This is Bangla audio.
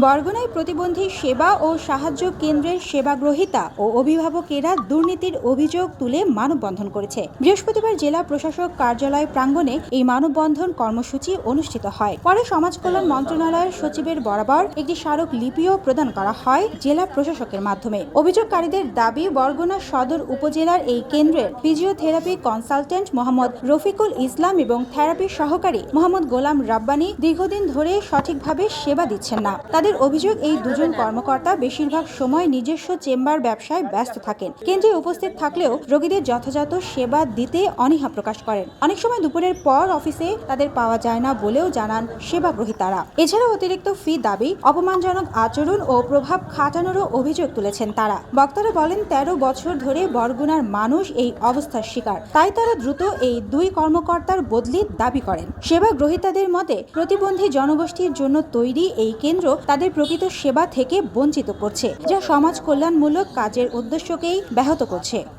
বরগুনায় প্রতিবন্ধী সেবা ও সাহায্য কেন্দ্রের সেবাগ্রহীতা ও অভিভাবকেরা দুর্নীতির অভিযোগ তুলে মানববন্ধন করেছে। বৃহস্পতিবার জেলা প্রশাসক কার্যালয় প্রাঙ্গণে এই মানববন্ধন কর্মসূচি অনুষ্ঠিত হয়। পরে সমাজ কল্যাণ মন্ত্রণালয়ের সচিবের বরাবর একটি স্মারক লিপিও প্রদান করা হয় জেলা প্রশাসকের মাধ্যমে। অভিযোগকারীদের দাবি, বরগুনা সদর উপজেলার এই কেন্দ্রের ফিজিওথেরাপি কনসালটেন্ট মোহাম্মদ রফিকুল ইসলাম এবং থেরাপি সহকারী মোহাম্মদ গোলাম রাব্বানী দীর্ঘদিন ধরে সঠিকভাবে সেবা দিচ্ছেন না। তাদের অভিযোগ, এই দুজন কর্মকর্তা বেশিরভাগ সময় নিজস্ব চেম্বার ব্যবসায় ব্যস্ত থাকেন। কেন্দ্রে উপস্থিত থাকলেও রোগীদের যথাযথ সেবা দিতে অনীহা প্রকাশ করেন। অনেক সময় দুপুরের পর অফিসে তাদের পাওয়া যায় না বলেও জানান সেবাগ্রহীতারা। এছাড়াও অতিরিক্ত ফি দাবি, অপমানজনক আচরণ ও প্রভাব খাটানোরও অভিযোগ তুলেছেন তারা। বক্তারা বলেন, ১৩ বছর ধরে বরগুনার মানুষ এই অবস্থার শিকার। তাই তারা দ্রুত এই দুই কর্মকর্তার বদলি দাবি করেন। সেবাগ্রহীতাদের মতে, প্রতিবন্ধী জনগোষ্ঠীর জন্য তৈরি এই কেন্দ্র তাদের প্রকৃত সেবা থেকে বঞ্চিত করছে, যা সমাজ কল্যাণমূলক কাজের উদ্দেশ্যকেই ব্যাহত করছে।